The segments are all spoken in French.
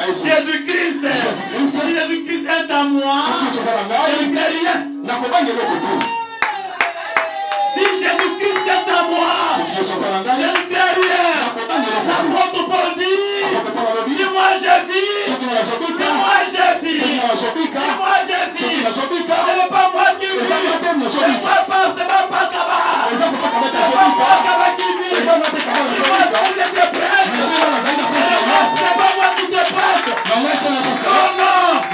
Jésus-Christ est à moi. Je ne crée rien. Si Jésus-Christ est à moi, je ne crée rien. L'apôtre Paul dit, si moi je vis, si moi je vis, si moi je vis, ce n'est pas moi qui vis, ce n'est pas Kaba, c'est pas moi Kaba qui vis, c'est moi qui se prête, c'est pas moi qui se prête.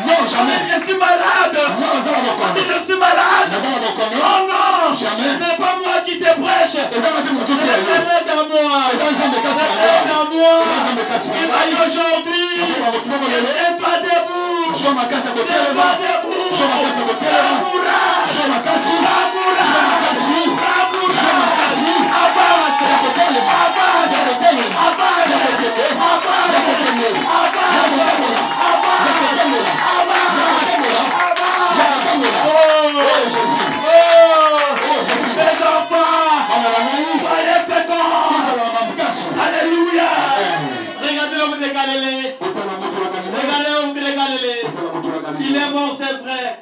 Non, je suis malade, je suis malade, non, ce n'est pas moi qui te prêche, c'est dans moi, il va y aujourd'hui, et toi debout, les enfants, soyez féconds. Alléluia. Regardez l'homme de Galilée. Regardez l'homme de Galilée. Il est mort, c'est vrai.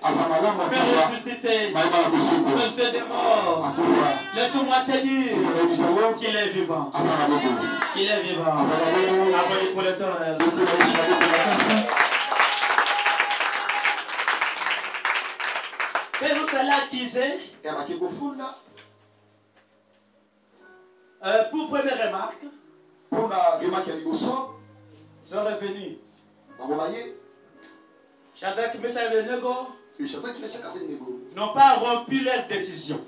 Mais ressuscité. Monsieur des morts. Laisse-moi te dire qu'il est vivant. Il est vivant. Applaudis pour l'Éternel. Pour première remarque, sont revenus. Shadrach, Meshach et Abednego n'ont pas rompu leur décision.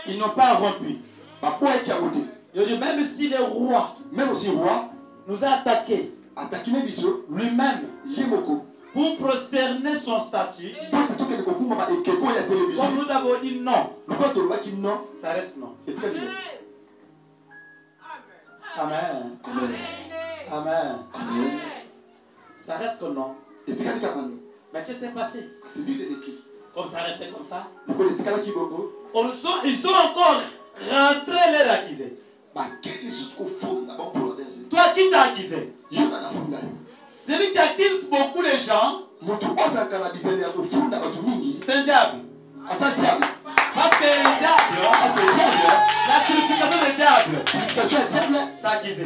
Ils n'ont pas rompu. Je dis, même si le roi, nous a attaqués, lui-même, pour prosterner son statut, comme nous avons dit non, ça reste non. Amen. Amen. Ça reste que non. Mais qu'est-ce qui s'est passé? Comme ça restait comme ça. Ils sont encore rentrés les accusés. Toi qui t'as accusé? Celui qui accuse beaucoup les gens, c'est un diable. Parce que le diable, la signification du diable, c'est accusé.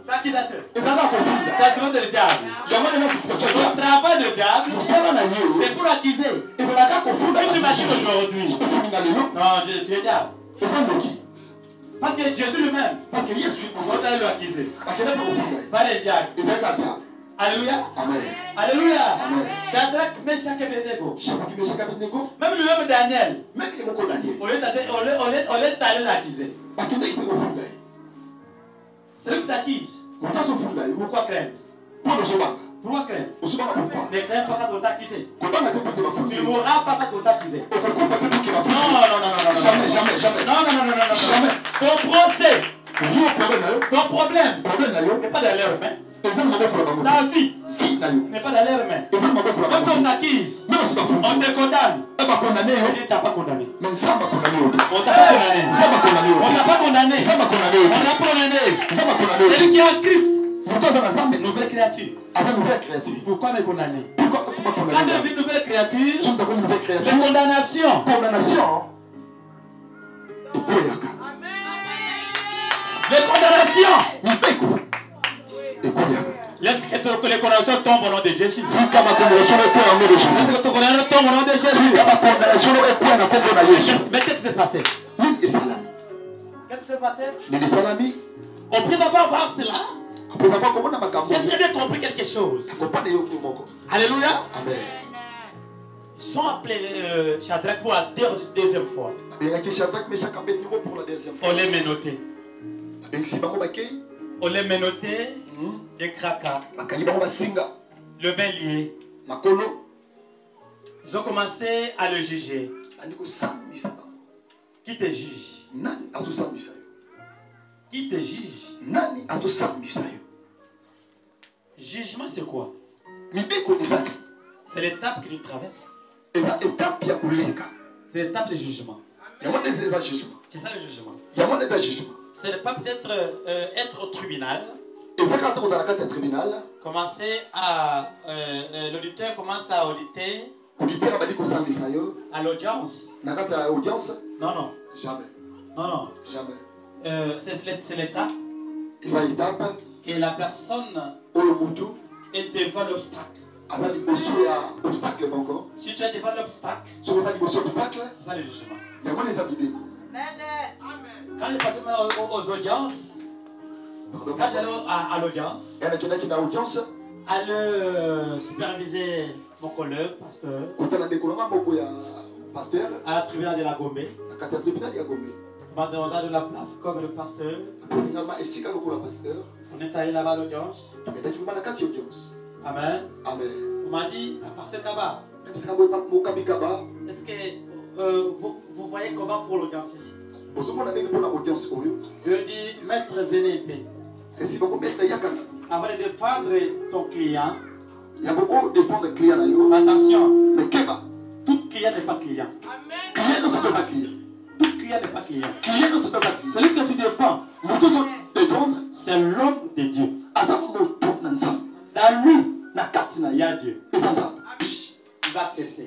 C'est accusateur. C'est assurant le diable. Le travail du diable, c'est pour accuser. Si tu imagines aujourd'hui, non, tu es diable. Parce que Jésus lui-même, on allait l'accuser. Pas les diables. Alléluia. Amen. Alléluia. Amen. Shadrach, Meshach et Abednego. Même le même Daniel. On est allé l'accuser. C'est lui qui t'accuse. Pourquoi craindre? Pourquoi craindre? Ne crains pas parce qu'on t'a accusé. Tu ne mourras pas parce qu'on t'a accusé. Non. Jamais. Ton procès, ton problème n'est pas dans leurs mains. Ta vie n'est pas dans leurs mains. Même si on t'accuse, on te condamne. On ne t'a pas condamné. On t'a pas condamné. On t'a condamné. Celui qui est en Christ, nouvelle créature. Pourquoi me condamner? Quand tu vis une nouvelle créature, de condamnation. Les condamnations. Laisse que les condamnations tombent au nom de Jésus. Laisse que les condamnations tombent au nom de Jésus. Mais qu'est-ce qui s'est passé? Qu'est-ce qui s'est passé? Après avoir voir cela, j'ai très bien compris quelque chose. Alléluia. Amen. Ils sont appelés Shadrach pour la deuxième fois. On les menottait. On les menottait des cracas. Le bain lié. Ils ont commencé à le juger. Qui te juge? Qui te juge? Jugement, c'est quoi? C'est l'étape qui nous traverse. C'est l'étape de jugement. C'est ça le jugement. Il y a mon état jugement. Ce n'est pas peut-être être au tribunal. Et ça, quand on est dans le tribunal, l'auditeur commence à auditer à l'audience. Non, non. Jamais. Non, non. Jamais. C'est l'étape que la personne est devant l'obstacle. Si tu es devant l'obstacle, c'est ça le jugement. Quand je passais aux audiences, quand j'allais à l'audience, allais superviser mon collègue, pasteur, à la tribunal de la Gombe, pendant de la place comme le pasteur, on est allé là-bas à l'audience. Amen. On m'a dit, pasteur Kaba, est-ce que vous voyez comment pour l'audience ici? Je dis, maître, venez épée. Avant de défendre ton client, attention, tout client n'est pas client. Tout client n'est pas client. Celui que tu défends, c'est l'homme de Dieu. Dans lui, il y a Dieu. Il va accepter.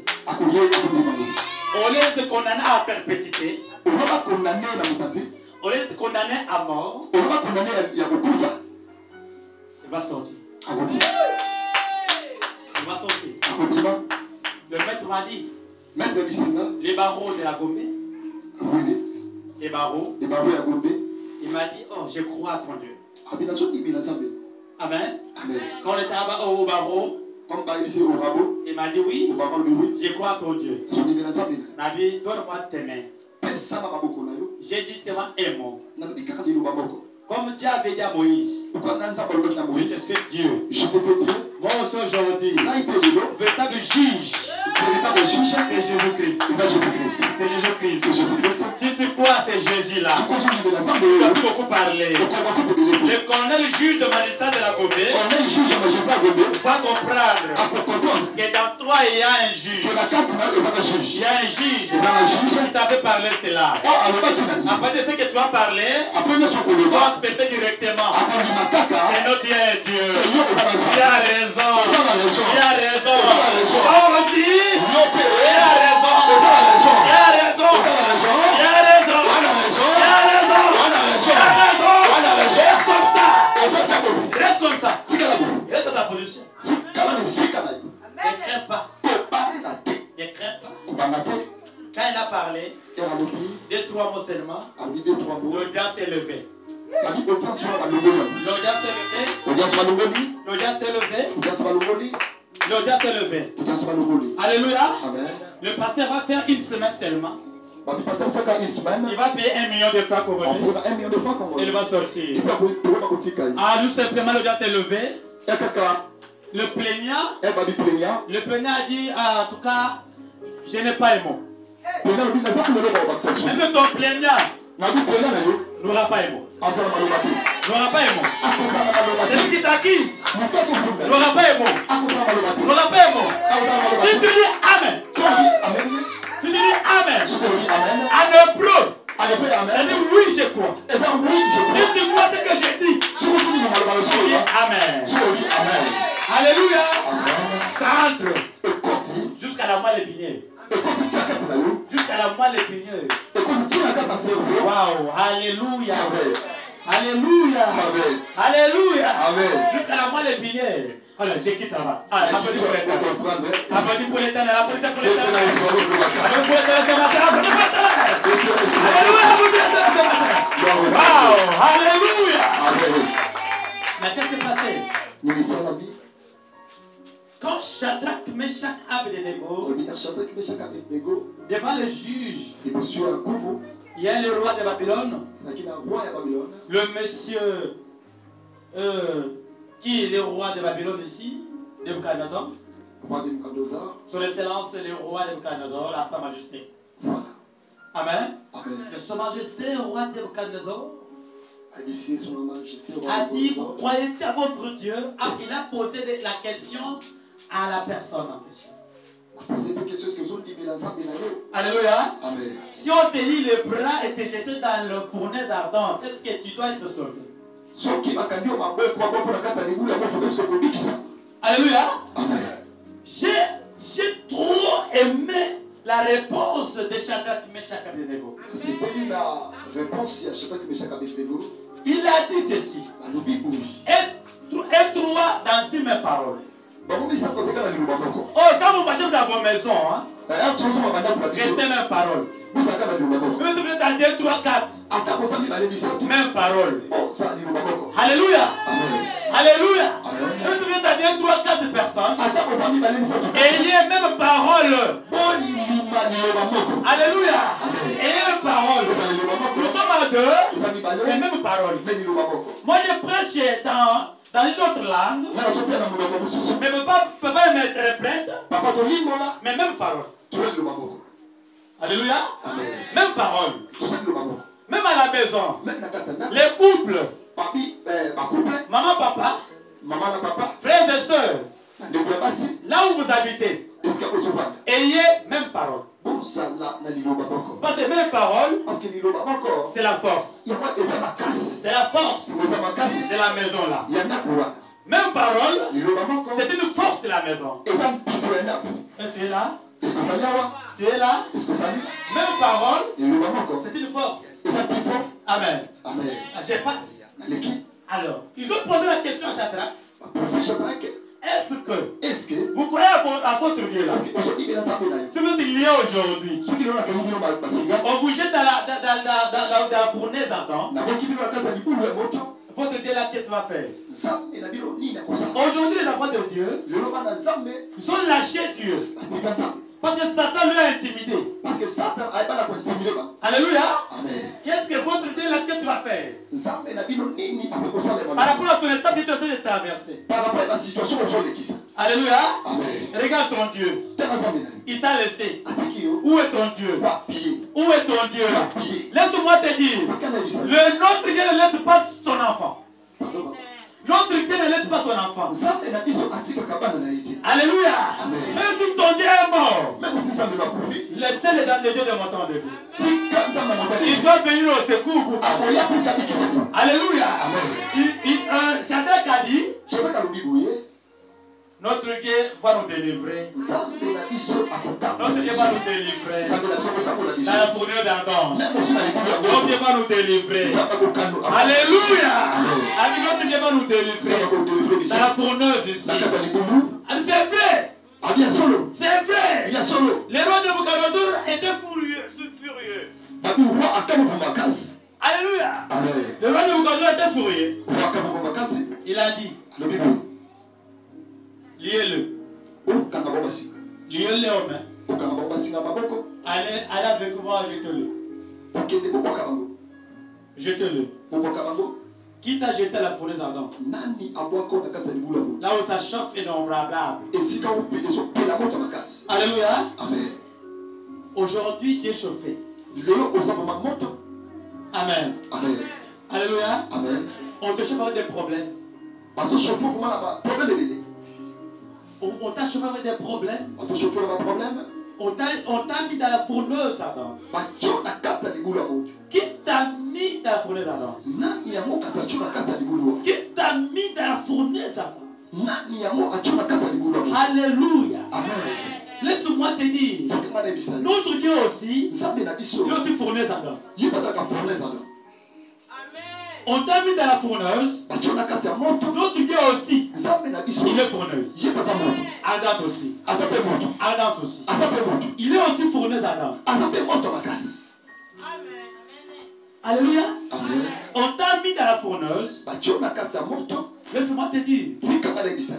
Au lieu de te condamner à perpétuité, au lieu de te condamner à mort, il va sortir. Il va sortir. Le maître m'a dit, les barreaux de la Gombe, les barreaux, il m'a dit, oh, je crois à ton Dieu. Amen. Quand on était là-bas au barreau, il m'a dit oui, je crois à ton Dieu. Nabi, donne-moi tes mains. J'ai dit tes mains et moi. Comme Dieu avait dit à Moïse, je te fais Dieu. Moi aussi aujourd'hui, véritable juge, c'est Jésus-Christ. C'est Jésus-Christ. Si tu crois que c'est Jésus là, tu vas beaucoup parler. Le colonel juge de magistrat de la Gombe va comprendre que dans toi il y a un juge. Il y a un juge qui t'avait parlé cela. Après de ce que tu as parlé, tu vas accepter directement. Et notre Dieu est Dieu. Il a raison. Il a raison. Oh aussi. Il a raison. Il a raison. Il a raison. Reste comme ça. Reste comme ça. Reste dans ta position. Ne crains pas. Ne crains pas. Quand il a parlé, 2-3 mots seulement, l'audience est levée. L'audience est levée. L'audience est levée. Alléluia. Le pasteur va faire une semaine seulement. Il va payer 1 million de francs congolais. Il va sortir. Ah, nous simplement l'audience est levée. Le plaignant a dit, en tout cas, je n'ai pas un mot. Même ton plaignant n'aura pas un mot. N'aura pas un mot. C'est lui qui t'acquise. N'aura pas un mot. N'aura pas un mot. Si tu dis Amen. Tu dis Amen. En hébreu. C'est-à-dire oui, je crois. Si tu crois ce que je dis, tu dis Amen. Alléluia. Ça entre jusqu'à la moelle épinière. Jusqu'à la moelle épinière. Waouh. Alléluia. Alléluia. Alléluia. Jusqu'à la moelle épinière. Alors, j'ai quitté là-bas. Applaudis pour l'Éternel. Applaudis pour l'Éternel. Applaudis pour l'Éternel. Applaudis pour l'Éternel ce matin. Applaudis pour l'Éternel. Alléluia. Applaudis pour l'Éternel ce matin. Waouh. Alléluia. Mais qu'est-ce qui s'est passé? Quand Shadrach, Meshach, Abednego, devant le juge, il y a le roi de Babylone, le monsieur qui est le roi de Babylone ici, Nebuchadnezzar, son excellence le roi de Nebuchadnezzar, la sa majesté. Amen. De sa majesté, le roi de Nebuchadnezzar, a dit, vous croyez-vous à votre Dieu? Ah, il a posé la question à la personne en question. Alléluia. Amen. Si on te lit le bras et te jeter dans le fournaise ardente, est-ce que tu dois être sauvé? Alléluia. Amen. J'ai trop aimé la réponse de Shadrach, Meshach et Abednego. Il a dit ceci. Et trois dans ces mêmes paroles. Oh, quand vous marchez dans vos maisons, hein, restez même parole. Vous êtes dans 2, 3, 4. Même parole. Alléluia. Alléluia. Vous êtes dans 2, 3, 4 personnes. Ayez même parole. Alléluia. Ayez même parole. Nous sommes à 2. Et même parole. Moi, je prêche dans une autre langue. Mais papa m'interprète. Mais même parole. Alléluia. Amen. Même parole. Même à la maison. Les couples. Maman, papa. Frères et sœurs. Là où vous habitez. Ayez même parole. Parce que même parole, c'est la force. C'est la force de la maison là. Même parole, c'est une force de la maison. Et tu es là? Tu es là? Même parole, c'est une force. Amen. Je passe. Alors, ils ont posé la question à Shadrach. Est-ce que vous croyez à votre Dieu là? Si vous êtes lié aujourd'hui, on vous jette dans la fournaise d'antan. Votre Dieu là, qu'est-ce qu'il va faire? Aujourd'hui, les enfants de Dieu, ils ont lâché Dieu. Parce que Satan lui a intimidé. Alléluia. Qu'est-ce que votre Dieu là, qu'est-ce qu'il va faire? Par rapport à ton état que tu es en train de traverser. Alléluia. Regarde ton Dieu. Il t'a laissé. Où est ton Dieu? Où est ton Dieu? Laisse-moi te dire. Le notre Dieu ne laisse pas son enfant. Notre Dieu ne laisse pas son enfant. Alléluia. Même si ton Dieu est mort, laissez-le dans les yeux de mon temps de vie. Il doit venir au secours pour toi. Alléluia. Shadrach a dit, notre Dieu va nous délivrer. Notre Dieu va nous délivrer. Dans la fournaise d'Adam. Notre Dieu va nous délivrer. Alléluia. Avec notre Dieu va nous délivrer. Dans la fournaise ici. C'est vrai. C'est vrai. Les rois de Nabucodonosor étaient furieux. Alléluia. Le roi de Nabucodonosor était furieux. Il a dit, liez-le. Liez-le aux mains. Allez avec moi, jetez-le. Jetez-le. Qui t'a jeté la fournaise ardente? Là où ça chauffe innombrable. Alléluia. Aujourd'hui, tu es chauffé. Amen. Alléluia. On te chauffe avec des problèmes. On t'a chauffé avec des problèmes. On t'a mis dans la fourneuse ardente. Qui t'a mis dans la fourneuse ardente? Qui t'a mis dans la fourneuse ardente? Alléluia. Laisse-moi te dire, notre Dieu aussi, il est aussi fourneuse ardente. On t'a mis dans la fourneuse. Notre Dieu aussi, il est fourneuse. Ardente aussi. Ardente aussi. Il est aussi fourneuse ardente. Alléluia. On t'a mis dans la fourneuse. Laisse-moi te dire,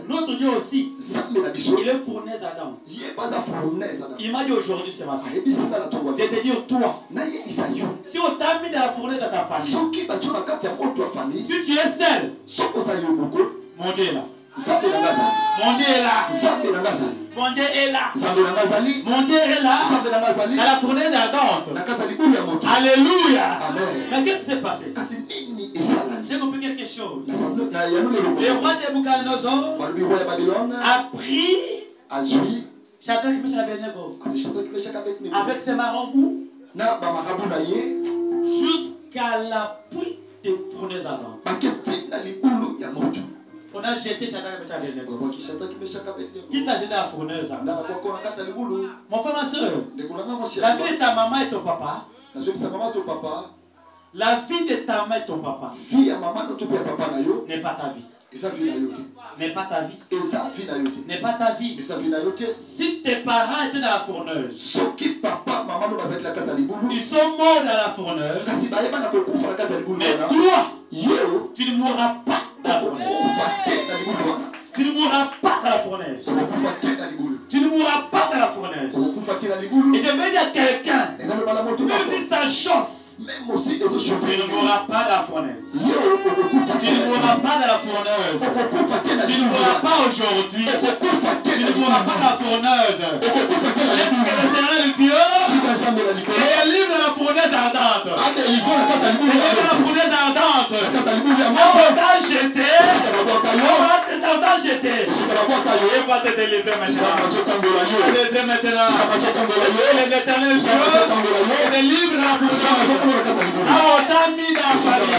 notre Dieu aussi, il est fourneuse ardente. Il m'a dit aujourd'hui ce matin, je te dire toi, si on t'a mis dans la fourneuse de ta famille, si tu es seul, mon Dieu est là. Mon Dieu est là. Mon Dieu est là. Mon Dieu est là. Dans la fournaise ardente. Alléluia. Mais qu'est-ce qui s'est passé? J'ai compris quelque chose. Le roi de Nabucodonosor a pris Shadrach, Meshach et Abednego. Avec ses marabouts. Jusqu'à la pluie des fournaises ardentes. On a jeté Shadrach, Meshach et Abednego. Qui t'a jeté à la fournaise ardente? Mon frère, ma soeur, la vie de ta maman et ton papa. La vie de ta maman et ton papa n'est pas ta vie. N'est pas ta vie. N'est pas ta vie. Si tes parents étaient dans la fourneuse, ils sont morts dans la fourneuse, mais toi, tu ne mourras pas dans la fourneuse. Tu ne mourras pas dans la fourneuse. Tu ne mourras pas dans la fourneuse. Et je vais dire à quelqu'un, même si ça chauffe, même aussi les autres tu ne mourras pas dans la fournaise. Tu ne mourras pas dans la fournaise. Tu ne mourras pas aujourd'hui. Tu ne mourras pas dans la fournaise. Est-ce que l'Éternel est Dieu est libre de la fournaise ardente? Il est libre de la fournaise ardente. On t'a jeté. On t'a jeté. Il va te délivrer maintenant. Délivrer maintenant. L'Éternel est libre de la fournaise. Là on t'a mis dans la famille.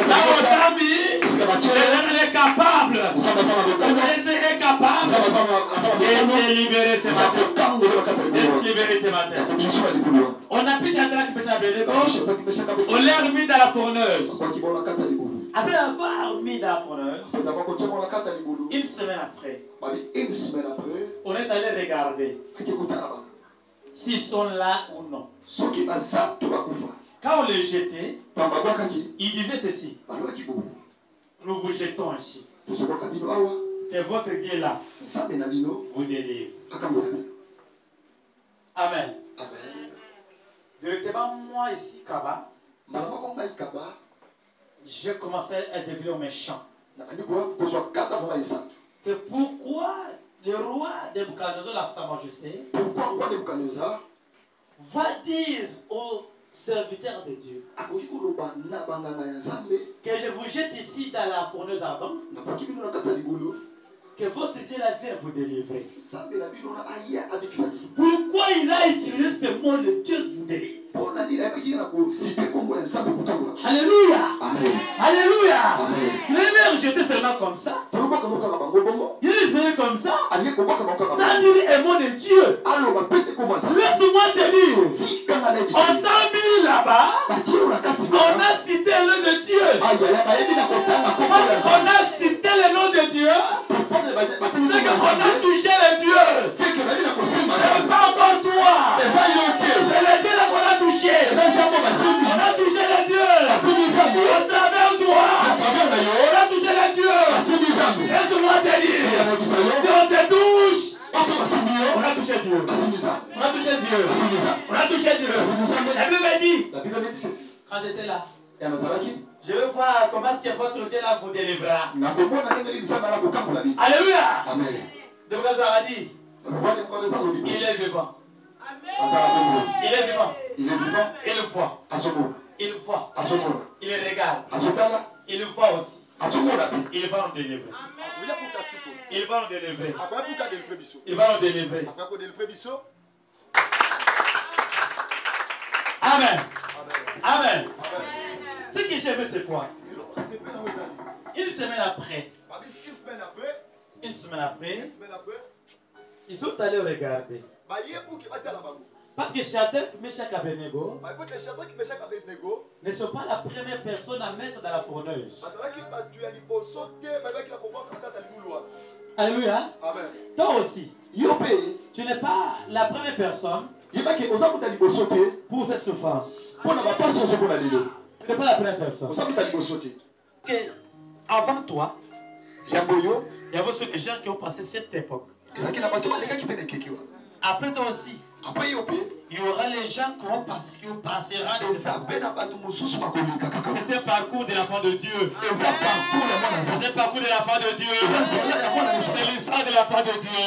Là on t'a mis. L'Éternel est capable. L'Éternel est capable de te libérer ce matin. De te libérer ce matin. On a pris Shadrach, Meshach et Abednego. On l'a remis dans la fourneuse. Après avoir mis dans la fourneuse, une semaine après, on est allé regarder s'ils sont là ou non. Quand on les jetait, il disait ceci: nous vous jetons ici. Que votre Dieu là vous délivre. Amen. Directement, moi ici, Kaba, j'ai commencé à devenir méchant. Que pourquoi le roi Nebuchadnezzar, la Sa Majesté, va dire aux serviteurs de Dieu que je vous jette ici dans la fourneuse ardente, que votre Dieu la vient vous délivrer. Pourquoi il a utilisé ce mot, le Dieu vous délivre? Alléluia. Alléluia. Il est rejeté seulement comme ça. Il est rejeté comme ça. Ça dit un mot de Dieu. Laisse-moi te dire. On t'a mis là-bas. On a cité le nom de Dieu. On a cité le nom de Dieu. C'est qu'on a touché le Dieu. C'est pas encore toi. C'est le Dieu qu'on a touché. On a touché le Dieu. Au travers de toi. On a touché le Dieu. Laisse-moi te dire. Si on te touche, on a touché Dieu. On a touché Dieu. On a touché Dieu. La Bible dit. Quand j'étais là, je veux voir comment est-ce que votre Dieu là vous délivrera. Alléluia. Amen. Donc a dit, il est vivant. Il est vivant. Il voit. Il voit. Il regarde. Il voit aussi. Il va nous délivrer. Il va nous délivrer. Il va nous délivrer. Amen. Amen. Ce que j'aimais, c'est quoi? Une semaine après, ils sont allés regarder. Parce que Shadrach, Meshach et Abednego ne sont pas la première personne à mettre dans la fourneuse. Alléluia. Toi aussi, tu n'es pas la première personne pour cette souffrance. Tu n'es pas la première personne. Avant toi, il y avait des gens qui ont passé cette époque. Après toi aussi, il y aura les gens qui passeront de cette époque. C'est un parcours de l'enfant de Dieu. C'est un parcours de l'enfant de Dieu. C'est l'histoire de l'enfant de Dieu.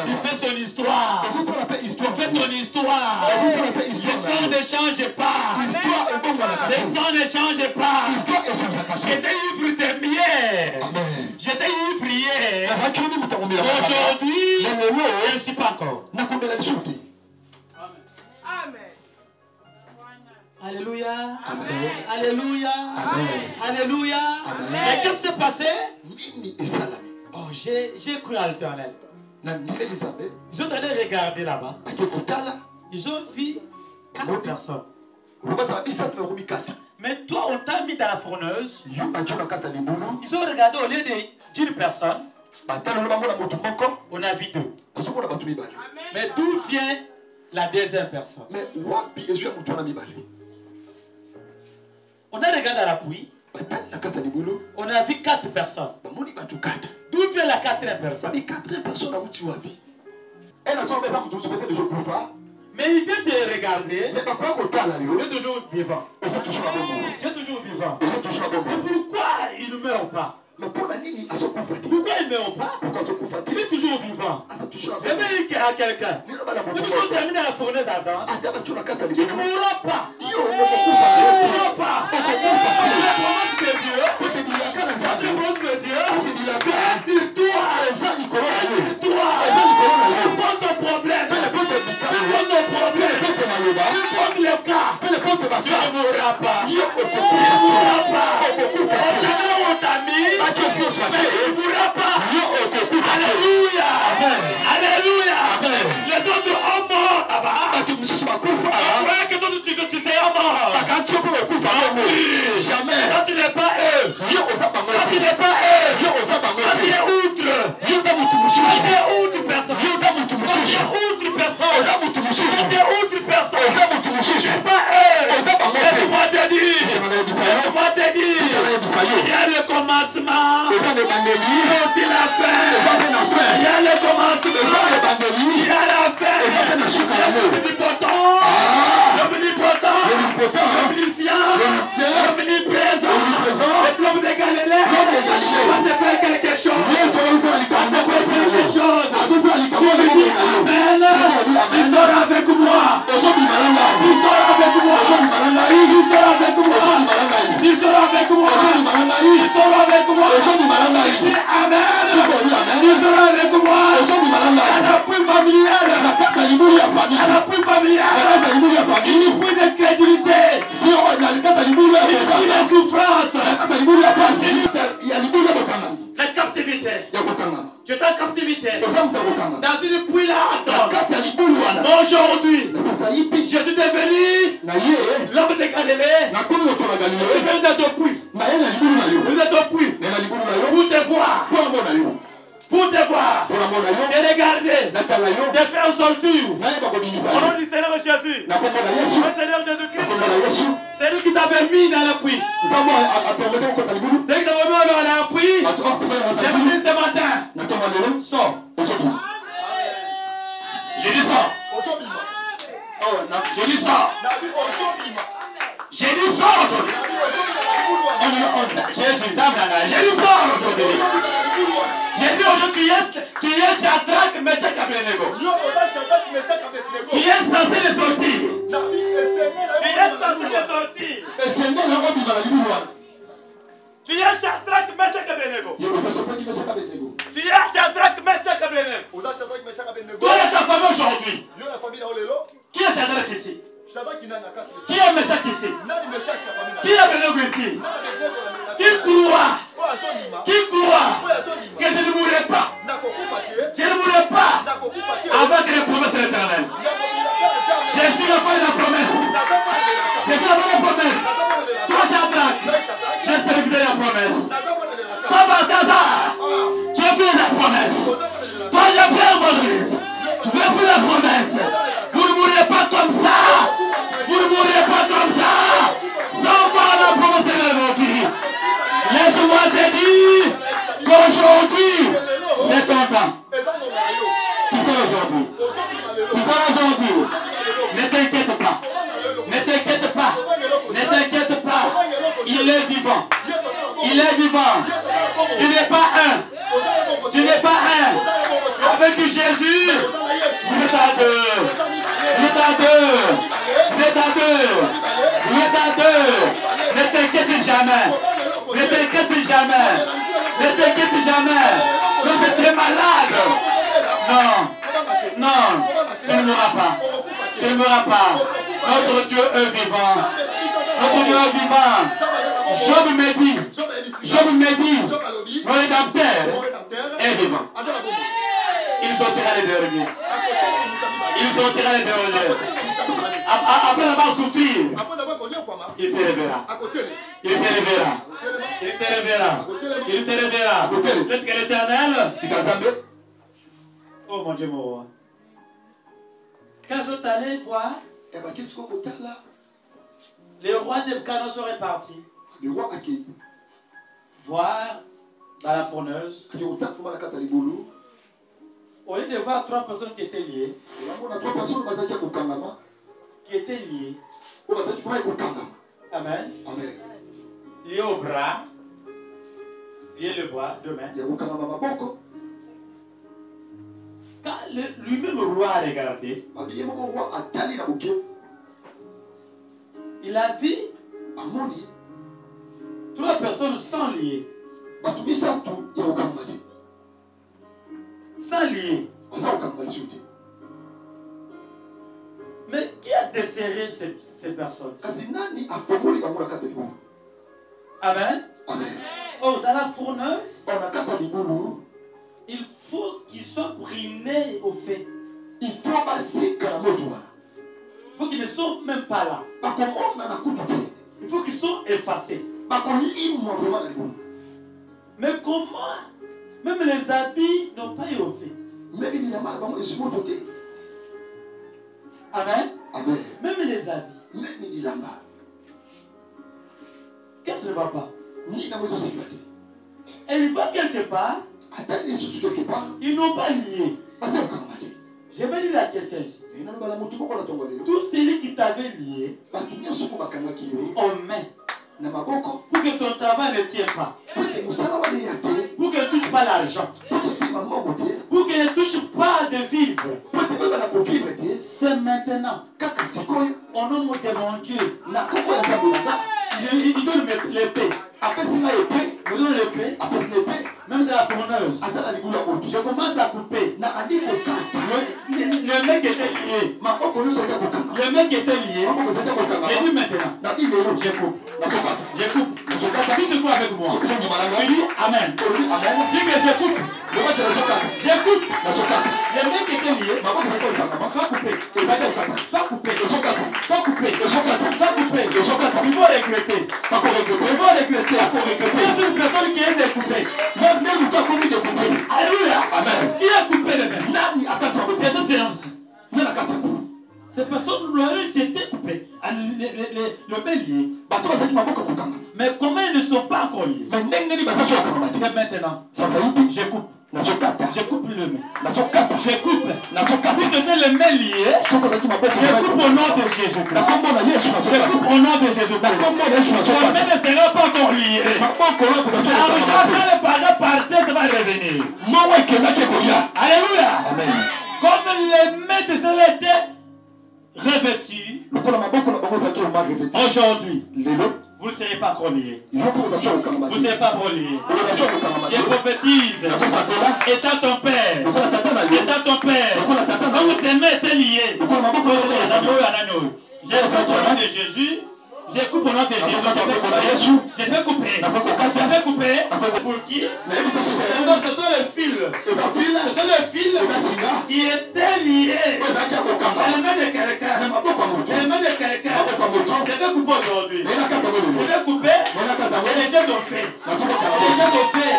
Tu fais ton histoire. Tu fais ton histoire. L'histoire ne change pas. L'histoire ne change pas. J'étais ivre de miel. J'étais ivre hier. Aujourd'hui, je ne suis pas encore. Alléluia. Amen. Alléluia. Amen. Alléluia. Amen. Mais qu'est-ce qui s'est passé? Nini esalami. Oh, j'ai cru à l'Éternel. Na ndeli nzambe. Ils ont allé regarder là-bas. Akekutala. Ils ont vu 4 personnes. Rubasa bisat na rumi 4. Mais toi, on t'a mis dans la fourneuse. Yo ajuna kata libulu. Ils ont regardé au lieu d'une personne. Batalo ba mona motu moko. On a vu 2. Parce qu'on a battu mibale. Mais d'où vient la deuxième personne? Mais wapi ezu ya mutu na mibale. On a regardé à l'appui. Batali na kata libulu. On a vu 4 personnes. Ba moni batu 4. D'où vient la 4e personne? Babi 4 personnes à uti wapi. Elle a son bébé mutu souhaité de jouer pour ça. Mais il vient de regarder. Mais papa ko tala yo. Tu es toujours vivant. Ils sont toujours là bon. Tu es toujours vivant. Ils sont toujours là bon. Mais pourquoi il ne meurt pas? Mais pour la nini a son kufati. Pourquoi il ne meurt pas? Pourquoi son kufati? Il est toujours vivant. Ah ça toujours là. J'ai même dit à quelqu'un. Ni ba la Mais motu. tu vas terminer la fournaise avant. Ah daba tu la kata Tu ne libulu. mourras pas. Yo moko kufa na Tu yo. ne mourras pas. C'est la promesse de Dieu. C'est du la kana C'est la nzambe. promesse de Dieu. C'est du la kana. C'est toi. Eza likolo na yo. Toi. Eza likolo na yo. N'importe ton problème. N'importe le bika. N'importe ton problème. N'importe maloba. N'importe le cas. N'importe Tu baka. ne mourras pas. Yo Tu ne okokufa. mourras pas. Okokufa. On t'a mis. Baki osi osi Mais tu ne mourras pas. Yo okokufa. Alléluia. Amen. Alléluia. Amen. Les autres ont mort là-bas. Baki mususu bakufa. Après que toi tu seras mort. Baka tiopo okufa bongo. Jamais. Quand tu n'es pas eux. Yo oza bango Quand tu te. n'es pas eux. Yo oza bango Quand tu te. es outre. Yo da mutu Quand mususu. tu es outre personne. Yo da mutu Quand tu mususu. es outre personne. Oza mutu mususu. Quand tu es outre personne. Oza mutu mususu. Tu n'es pas eux. Oza bango te. Laisse-moi te dire. Laisse-moi te dire. Il y a le commencement. Oza le bangeli. Il y a aussi la fin. Oza pe na fin. Il y a le commencement. Oza le bangeli. Il y a la fin. Oza pe na suka ya mo. L'omnipotent. L'omnipotent. L'omnipotent. L'omniscient. L'omniscient. L'omniprésent. Omniprésent. Et l'homme de Galilée. L'homme de Galilée. Va te faire quelque chose. Yesu oza likambo Va te faire quelque chose. azoza likambo na yo. Amen. Il sera avec moi. Ozobima na ngai. Il sera avec moi. Ozobima na ngai. Il sera avec moi. Ozobima na ngai. Il sera avec moi. Ozobima na ngai. Il sera avec moi. Ozobima na ngai. Dis Amen. Sokobi amen. Il sera avec moi. Ozobima na ngai. À l'appui familial. Na kati ya libulu ya À famille. l'appui Na familial. kati ya libulu ya famille. Puis de crédulité. Yo na kati ya libulu ya pesa. Puis de souffrance. Na kati ya libulu ya pasi. Ya libulu ya bokangami. La captivité. Ya kokangama. Tu es en captivité. Oza mutu akokangama. Dans une puits Na là. kati ya libulu wana. Aujourd'hui, Na sasa hivi. Jésus est venu. Na ye. L'homme de Galilée. Na komi moto na Il Galilée. vient de ton puits. Na ye na libulu na yo. Vous êtes au puits. Na libulu na yo. Pour te voir. Mpo na mona yo. Pour te voir. Mpo na mona yo. De regarder. Na tala yo. De faire sortir. Nayeba kobimisa Au nom yo. du Seigneur Jésus. Na kombo na Yesu. Le Seigneur Na Jésus-Christ. kombo na Yesu. C'est lui qui t'avait mis dans le puits. Nzambe apermete kokota libulu. C'est lui qui t'avait mis dans le puits. Bato bakofaya kota J'ai libulu. dit ce matin. Na ntongo ya lelo. Sors. Ozobima. J'ai dit sors. Ozobima. Oh, non. J'ai dit sors. Nabi ozobima. J'ai dit sors aujourd'hui. Nabi ozobima na libulu wana. Jésus, j'ai dit sors aujourd'hui. J'ai dit aujourd'hui tu es Shadrach, Meshach, Abednego. Yo oza Shadrach, Meshach, Abednego. Tu es censé le sortir. Nabi esenge na yo. Tu es censé le sortir. Esenge na yo obima na libulu wana. Tu es Shadrach, Meshach, Abednego. Yo oza Shadrach, Meshach, Abednego. Tu es Shadrach, Meshach, Abednego. Oza Shadrach, Meshach, Abednego. Toi et ta famille aujourd'hui. Yo na famille na yo lelo. Qui est Shadrach ici? Shadrach nani na kati Qui est Meshach ici? nani Meshach na famille na Qui est Abednego ici? nani Abednego na Qui croit? oyo azolima. Qui croit Oyo azolima. que je ne mourrai pas? Nakokufa te. Je ne mourrai pas Nakokufa te. avec les promesses de l'Éternel. Je suis le fond de la promesse. Je suis le fond de la promesse. Toi, Shadrach, j'ai servi la promesse. Toi, Balthazar, tu as fait la promesse. Toi, Gabriel Maurice, tu as fait la promesse. Vous ne mourrez pas comme ça. Vous ne mourrez pas comme ça. Sans voir la promesse de votre vie. Laisse-moi te dire qu'aujourd'hui, c'est ton temps. Tu fais aujourd'hui. Tu fais aujourd'hui. Ne t'inquiète pas. Ne t'inquiète pas. Ne t'inquiète pas. Il est vivant. Il est vivant. Tu n'es pas un. Tu n'es pas un. Avec Jésus, vous êtes à deux. Vous êtes à deux. Vous êtes à deux. Vous êtes à deux. Ne t'inquiète jamais. Ne t'inquiète jamais. Ne t'inquiète jamais. Donc tu es malade. Non. Non. Tu ne mourras pas. Tu ne mourras pas. Notre Dieu est vivant. Notre Dieu est vivant. Job me dit, mon rédempteur est vivant. Il sortira les derniers. Il sortira les derniers. Après avoir souffert, il se réveillera. Il se réveillera. Il se réveillera. Il se réveillera. Est-ce que l'Éternel? Oh mon Dieu, mon roi. Quand ils sont allés voir, le roi Nebuchadnezzar est parti voir dans la fourneuse. Au lieu de voir 3 personnes qui étaient liées, Amen. Liées au bras, liées le bras, deux mains. Quand lui-même le roi a regardé, il a vu 3 personnes sans lier. Sans lier. Mais qui a desserré ces personnes? Amen. Oh, dans la fourneuse, il faut qu'ils soient brûlés au feu. Il faut qu'ils ne soient même pas là. Il faut qu'ils soient effacés. Mais comment? Même les habits n'ont pas eu au feu. Amen. Même les habits. Qu'est-ce qui ne va pas? Et il va quelque part. Ils n'ont pas lié. Je vais dire à quelqu'un ici. Tout celui qui t'avait lié aux mains pour que ton travail ne tienne pas, pour que ne touche pas l'argent, pour que ne touche pas de vivre, c'est maintenant. Au nom de mon Dieu, il donne l'épée. Il donne l'épée. Même de la fourneuse. Je commence à couper. Le mec était lié. Le mec était lié. Je dis maintenant. Je coupe. Je coupe. Si tu crois avec moi. Je dis Amen. Dis que je coupe. Je coupe. Le mec était lié. Sans couper. Sans couper. Sans couper. Sans couper. Il faut regretter. Il faut regretter. Il y a une personne qui est découpée. Alléluia. Amen. Il a coupé les mains. Et cette séance. Ces personnes qui étaient coupées. Le bélier. Mais comment ils ne sont pas encore liés? C'est maintenant. Je coupe. Je coupe le main. Je coupe. Si tu fais le main lié, je coupe au nom de Jésus. Je coupe au nom de Jésus. Le main ne sera pas encore lié. Quand le parent partait, ça va revenir. Alléluia. Amen. Comme les mains de cela étaient revêtues, aujourd'hui, vous ne serez pas encore liés. Vous ne serez pas encore liés. Je prophétise. Étant ton père. Étant ton père. Comme tes mains étaient liées. Je coupe au nom de Jésus. Je coupe au nom de Jésus. Je vais couper. Je vais couper. Pour qui? Ce sont les fils. Ce sont les fils qui étaient liés. Les mains de quelqu'un. Les mains de quelqu'un. Je vais couper aujourd'hui. Je vais couper. Et les gens ont fait. Les gens ont fait.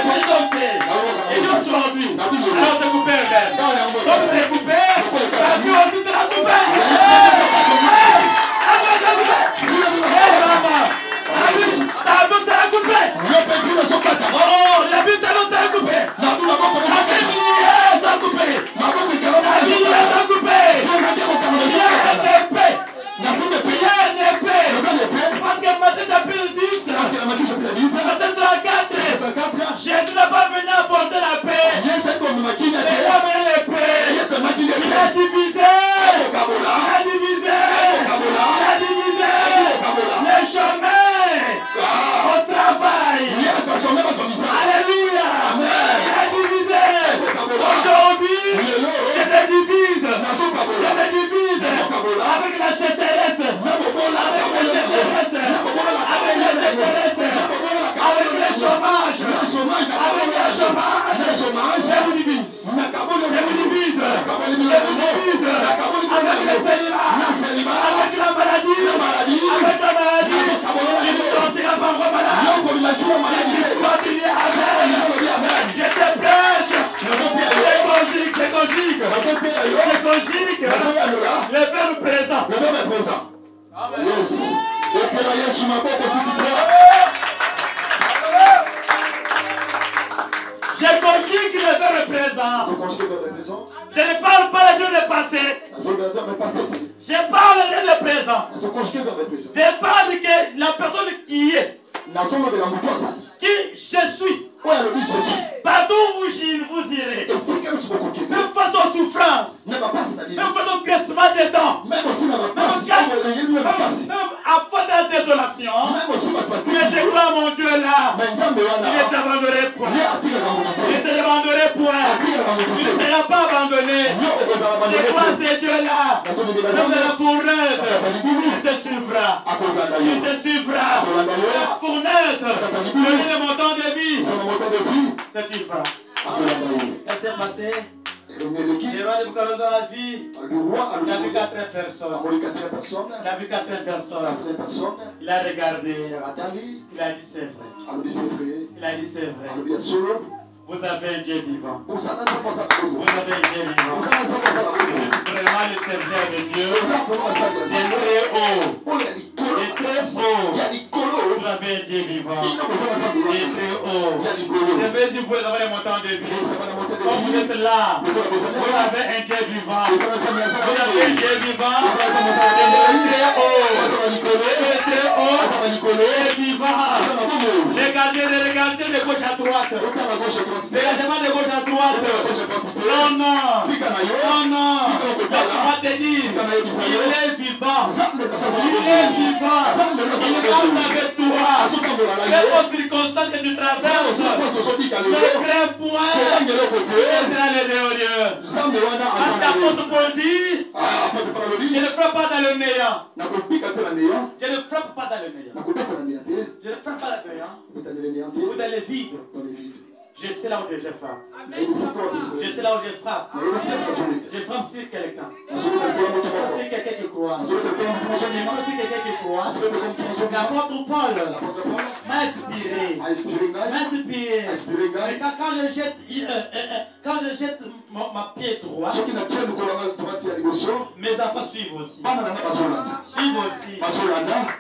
Les gens ont fait. Et aujourd'hui. Alors c'est coupé. Comme c'est coupé, la vie aussi sera coupée. Parce que Matthieu chapitre 10, verset 34, avec le célibat, avec la maladie, il ne sortira pas encore malade. Continue à jamais. Je te prêche. C'est conjugue. Le verbe présent. Le verbe est présent. Yes. Je conjugue le verbe présent. Je ne parle pas le Dieu de passé. Je parle le Dieu de présent. Je parle que la personne qui est. Qui je suis. Partout où vous irez. Même face aux souffrances. Même face au grincement des dents. Même à faute de la désolation. Mais je crois mon Dieu là. Il ne t'abandonnerait point. Il ne t'abandonnerait point. Il ne sera pas abandonné. Je crois ce Dieu là. Même la fournaise. Il te suivra. Il te suivra. La fournaise. Le montant de vie. C'est une femme. Qu'est-ce qui s'est passé? Le roi de Bukhara dans la vie, il a vu 4 personnes. Il a vu 4 personnes. Il a regardé. Il a dit c'est vrai. Il a dit c'est vrai. Vous avez un Dieu vivant. Vous avez un Dieu vivant. Vraiment le serviteur de Dieu. C'est très haut. Et très haut. Vous avez un Dieu vivant. Et très haut. Je veux dire, vous avez les montants de vie. Quand vous êtes là, vous avez un Dieu vivant. Vous avez un Dieu vivant. Très haut. Très haut. Et vivant. Regardez de gauche à droite. Regardez pas de gauche à droite. Non, non. Non, non. Laisse-moi te dire. Il est vivant. Il est vivant. Il marche avec toi. Même aux circonstances que tu traverses. Le grand point. C'est dans les derrière. Parce qu'apôtre Paul dit, je ne frappe pas dans le néant. Je ne frappe pas dans le néant. Je ne frappe pas dans le néant. Ou dans les vides. Je sais là où je frappe. Je sais là où je frappe. Je frappe sur quelqu'un. Je frappe sur quelqu'un qui croit. Je frappe sur quelqu'un qui croit. L'apôtre Paul m'a inspiré. Mais quand je jette ma pied droit, mes enfants suivent aussi.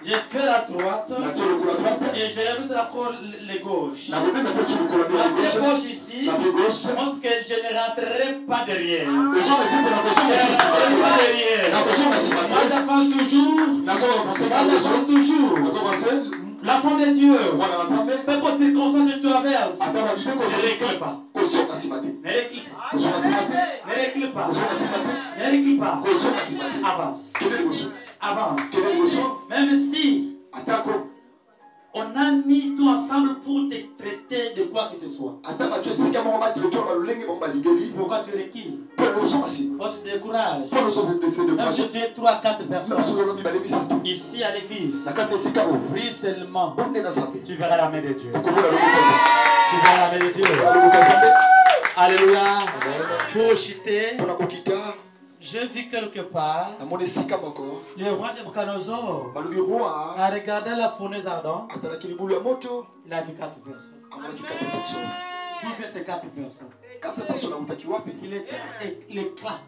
Je fais la droite et je remonte encore les gauches. La gauche ici montre que je ne rentrerai pas derrière. Je ne rentrerai pas derrière. Moi j'avance toujours. L'enfant de Dieu, peu importe les circonstances que tu traverses, ne recule pas. Ne recule pas. Avance. Même si on a mis tout ensemble pour te traiter de quoi que ce soit. Pourquoi tu recules? Pourquoi tu te décourages? Même si tu es 3-4 personnes ici à l'église, prie seulement. Tu verras la main de Dieu. Tu verras la main de Dieu. Alléluia. Pour chuter, j'ai vu quelque part le roi de Bukhanazoor a regardé la fournaise ardente. Il a vu 4 personnes. D'où que ces 4 personnes? Il était l'éclat.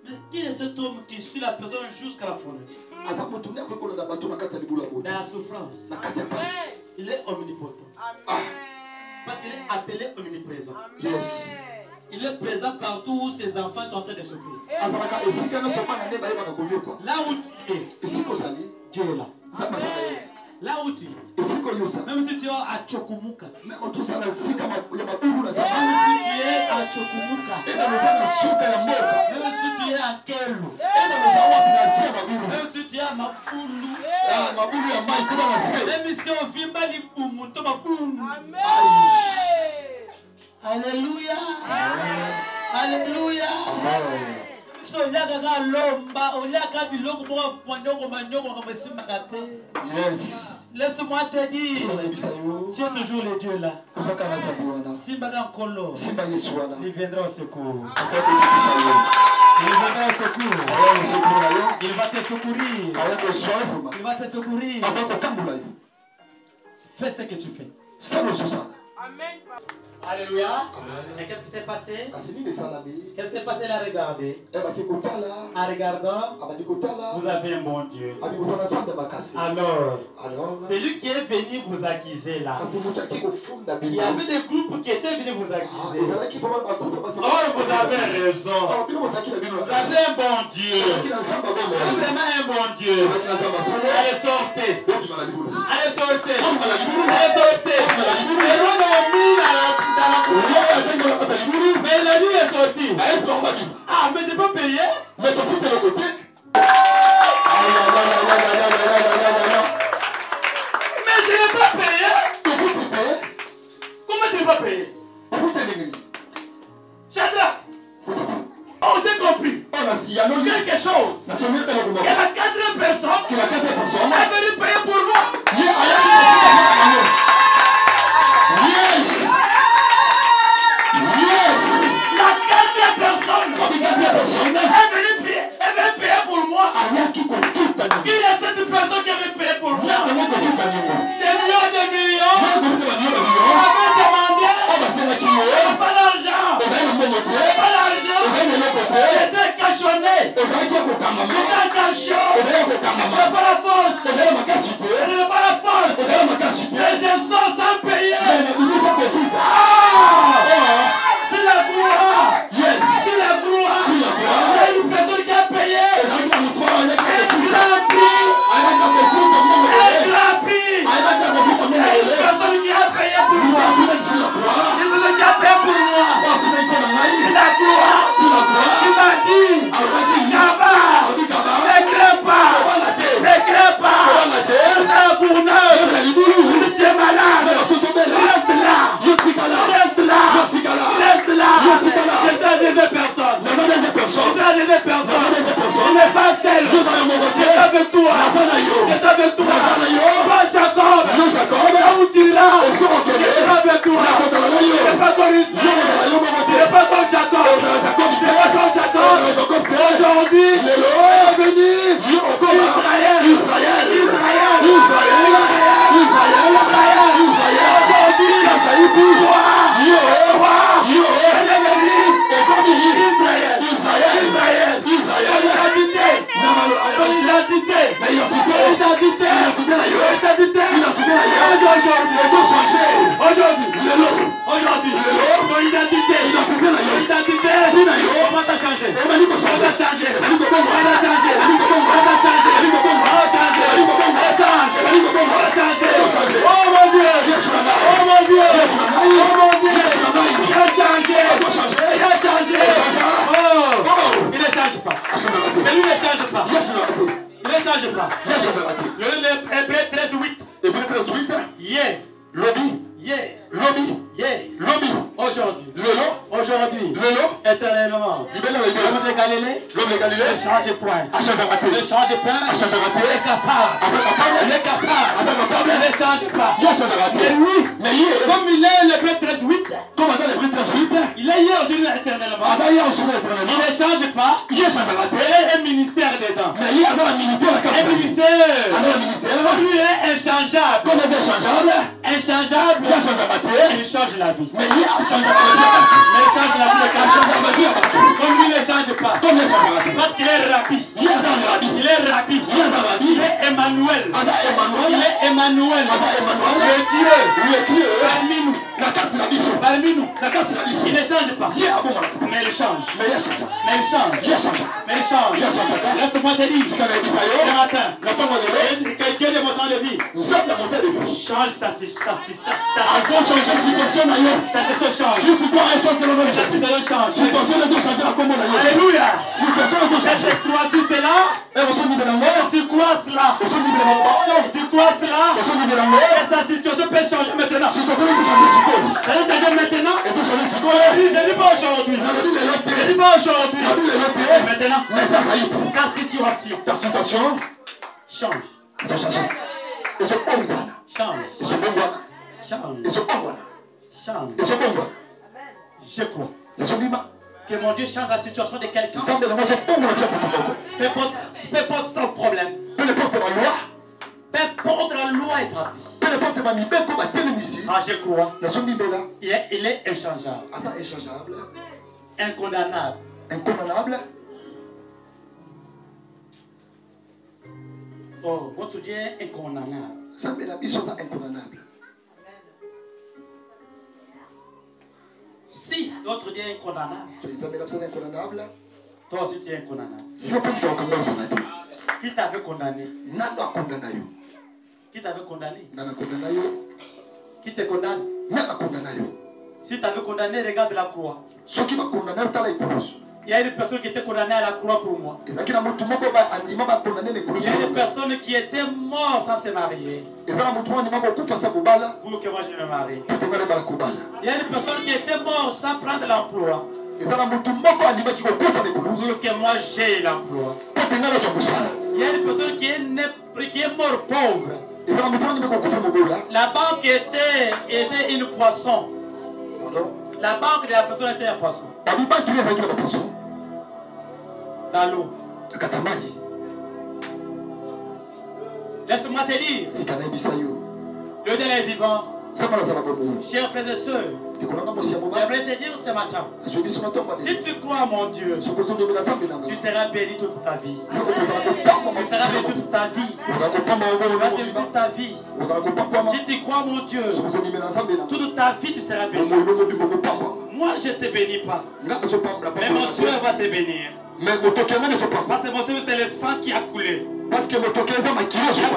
Mais qui est cet homme qui suit la personne jusqu'à la fournaise? Dans la souffrance. Il est omnipotent. Parce qu'il est appelé omniprésent. Yes. Il est présent partout où ses enfants sont en train de souffrir. Là où tu es, Dieu est là. Là où tu es, même si tu es à Chokumuka, même si tu es à Chokumuka, même si tu es à Kelu, même si tu es à Mapulu, même si on vit mal, Alléluia. Alléluia. Yes. Laisse-moi te dire, tu es toujours le Dieu là. Simba Kolo, il viendra au secours. Il viendra au secours. Il va te secourir. Il va te secourir. Fais ce que tu fais. Amen. Alléluia. Et qu'est-ce qui s'est passé? Qu'est-ce qui s'est passé là? Regardez. En regardant, vous avez un bon Dieu. Alors, c'est lui qui est venu vous accuser là. Il y avait des groupes qui étaient venus vous accuser. Oh, vous avez raison. Vous avez un bon Dieu. Vous avez vraiment un bon Dieu. Allez, sortez. Allez, sortez. Allez, sortez. Mais la nuit est sortie. Ah, mais je peux payer. Mais tu peux te le côté. Mais je n'ai pas payé. Comment tu ne vas pas payer? Chadra. Oh, j'ai compris. Quelque chose. Il y a 4 personnes. Elle veut payer pour moi. Yes. Elle veut payer pour moi. Il y a cette personne qui veut payer pour moi. Des millions. On va demander. Pas d'argent. J'étais cachonné. J'étais en cachot. Je pas la force. Je pas la force. Et je sors sans payer. C'est la gloire. Yes. C'est la gloire. Il y a une personne qui a payé. Un grand prix. Une personne qui a payé pour moi. Une personne qui a payé pour moi. C'est la gloire. Il m'a dit, ne crains pas. La fourneuse. Tu es malade. Reste là. Je serai des personnes. Je n'ai pas celle. Je suis avec toi. Pas Jacob. Là où tu iras. Je serai avec toi. Je n'ai pas comme ici. Je n'ai pas comme Jacob. Aujourd'hui, est venu Israël. Aujourd'hui, éternellement, l'homme de Galilée, ne change point. Ne change pas. Il est capable. Il ne change pas. Mais lui, comme il est le Hébreu 13:8, il est hier aujourd'hui éternellement. Il ne change pas. Il y a un ministère dedans. Un ministère. Comme lui est inchangeable. Il change la vie. Mais il change la vie. Comme lui ne change pas. Parce qu'il est rapide. Il est Emmanuel. Le Dieu. Parmi nous. Il ne change pas. Mais il change. Laisse-moi te dire. Ce matin, quelqu'un de mon temps de vie. Change sa situation. Alléluia. Tu crois tout cela? Tu crois cela? Et sa situation peut changer maintenant. Elle peut changer maintenant. Je dis pas aujourd'hui. Maintenant, ta situation change. Je crois que mon Dieu change la situation de quelqu'un. Peu importe ton problème. Peu importe la loi établie. Ah, je crois. Il est inchangeable. Incondamnable. Oh, votre Dieu est incondamnable. Si notre Dieu est incondamnable, toi aussi tu es incondamnable. Qui t'avait condamné? Qui t'avait condamné? Qui te condamne? Si tu avais condamné, regarde la croix. Il y a une personne qui était condamnée à la croix pour moi. Il y a une personne qui était morte sans se marier. Pour que moi je me marie. Il y a une personne qui était morte sans prendre l'emploi. Pour que moi j'ai l'emploi. Il y a une personne qui est morte pauvre. La banque était une poisson. La banque de la personne était un poisson. Dans l'eau. Laisse-moi te dire. Le Dieu est vivant. Chers frères et sœurs, j'aimerais te dire ce matin, si tu crois à mon Dieu, tu seras béni toute ta vie. Tu seras béni toute ta vie. Tu seras béni toute ta vie. Si tu crois à mon Dieu, toute ta vie tu seras béni. Moi je ne te bénis pas, mais mon Seigneur va te bénir. Parce que mon Seigneur c'est le sang qui a coulé. Parce que il a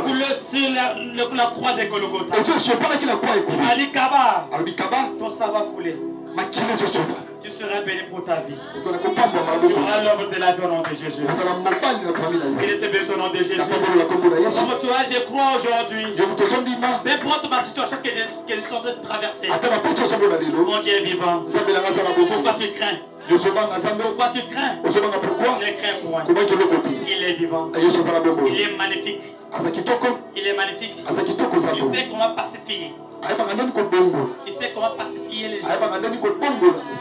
coulé sur la croix de Golgotha. Ali Kaba, ton sang va couler. Tu seras béni pour ta vie. Tu auras l'homme de la vie au nom de Jésus. Il était besoin au nom de Jésus. Comme toi, je crois aujourd'hui. Peu importe ma situation que je suis en train de traverser. Mon Dieu est vivant. Pourquoi tu crains? Pourquoi tu crains? Ne crains point. Il est vivant. Il est magnifique. Il est magnifique. Il sait comment pacifier. Il sait comment pacifier les gens.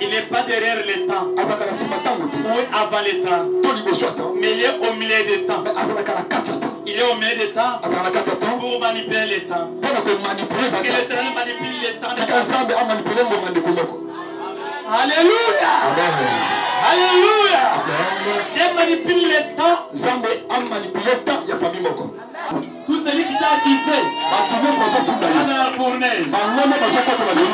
Il n'est pas derrière les temps ou avant les temps, mais il est au milieu des temps. Il est au milieu des temps pour manipuler les temps. Parce que l'Éternel manipule les temps. Alléluia. Alléluia. Dieu manipule les temps. Tout celui qui t'a accusé dans la fournaise.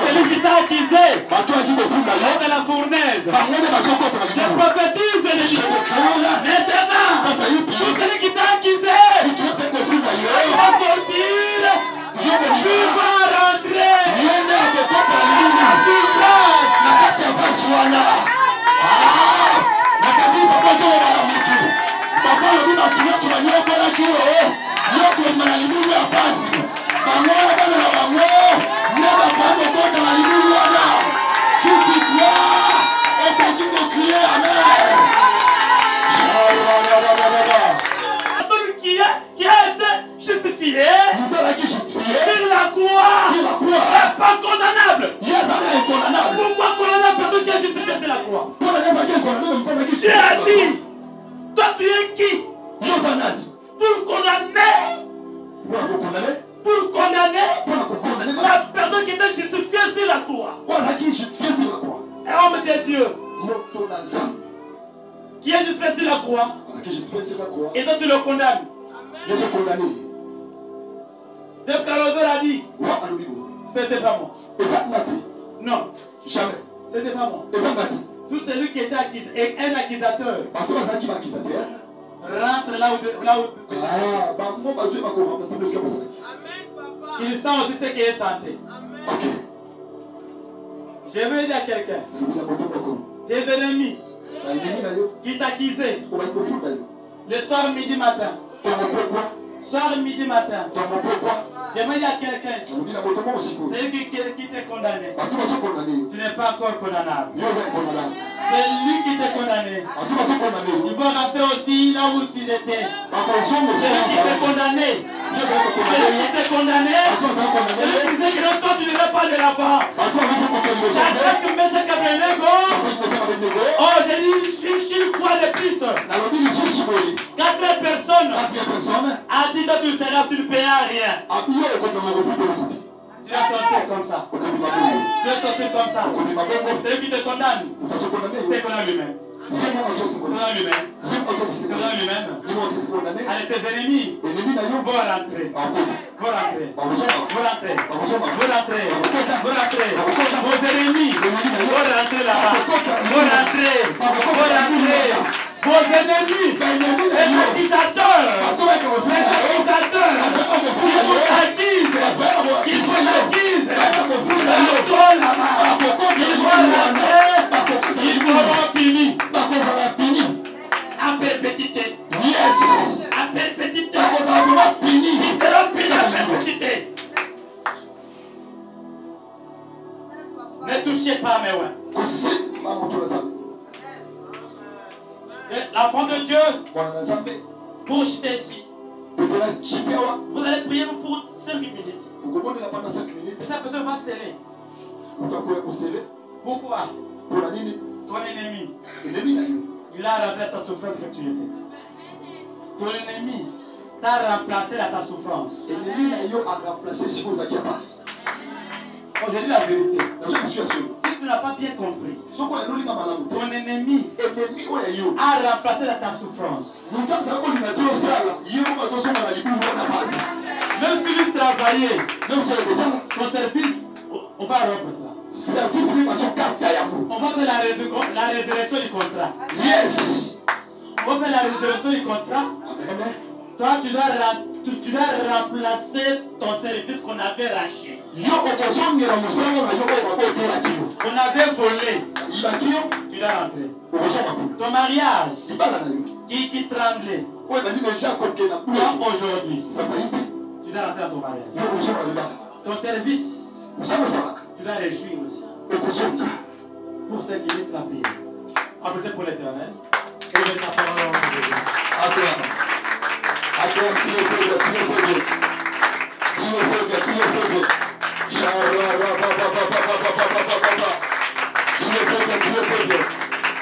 Celui qui t'a accusé dans la fournaise. Je prophétise maintenant. Tout celui qui t'a accusé va sortir. Tu vas rentrer. Qui a été justifié sur la croix n'est pas condamnable. Pourquoi condamner personne qui a justifié sur la croix? Dieu a dit, toi tu es qui? Pour condamner la personne qui était justifiée sur la croix. Un homme de Dieu qui est justifié sur la croix. Et toi tu le condamnes. Dès qu'Alonso a dit, c'était pas moi. Non, jamais. C'était pas moi. Tout celui qui était accusé, un accusateur, rentre là où il sent aussi ce qui est santé. J'aimerais dire à quelqu'un, tes ennemis qui t'accusaient le soir, midi, matin. Soir, midi, matin. J'aimerais dire à quelqu'un, celui qui t'est condamné, tu n'es pas encore condamnable. C'est lui qui t'est condamné. Il faut rentrer aussi là où tu étais. Celui qui t'est condamné, Celui qui était condamné, celui qui disait que toi tu n'iras pas de l'avant. Chaque message Kabrenego, oh j'ai dit une fois de plus. 4 personnes a dit que tu seras, tu ne paieras rien. Tu vas sortir comme ça. Tu vas sortir comme ça. Celui qui te condamne, c'est qu'on a lui-même. C'est là lui-même. C'est là lui-même. Allez, tes ennemis vont rentrer. Vos ennemis vont rentrer là-bas. Vos ennemis, les accusateurs, ils vous accusent, là-bas. Ils seront finis. À perpétuité. Yes. À perpétuité. Ils seront finis. Ils seront finis à perpétuité. Ne touchez pas mes oins. L'enfant de Dieu, pour jeter ici, vous allez prier pour 5 minutes. Et ça peut-être va sceller. Pourquoi? Ton ennemi, il a remplacé ta souffrance que tu as fait. Ton ennemi t'a remplacé ta souffrance. Oh, j'ai dit la vérité. Si tu n'as pas bien compris, ton ennemi a remplacé ta souffrance. Même si lui travaillait, son service, on va rompre ça. On va faire la résurrection du contrat. Yes. On va faire la résurrection du contrat. Toi, tu dois remplacer ton service qu'on avait racheté. On avait volé. Tu dois rentrer. Ton mariage qui tremblait. Toi, aujourd'hui, tu dois rentrer dans ton mariage. Ton service, tu dois réjouir aussi. Pour ce qui est la prière. Appréciez pour l'Éternel. Et de sa parole.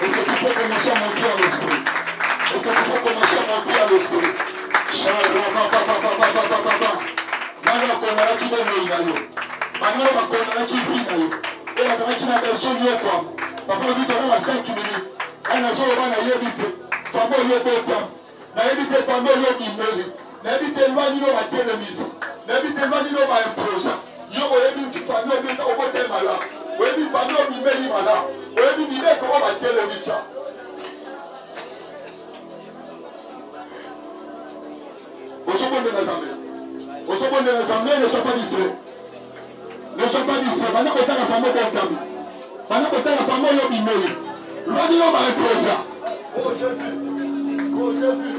Est-ce que tu peux commencer à monter en l'esprit? Est-ce que tu peux commencer à monter en l'esprit? Ne sois pas distrait. Ne sois pas distrait. Maintenant, on t'a la femme au bon. Maintenant, on t'a la femme au bimeli. L'on dit, on va être ça. Oh Jésus. Oh Jésus.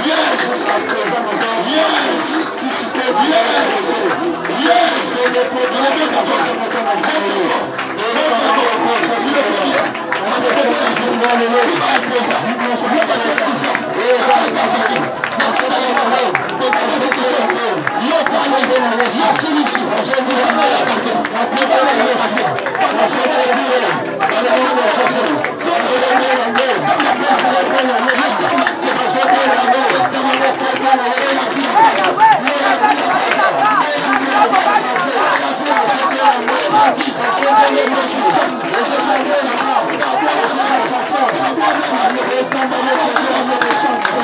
Yes. Thank you.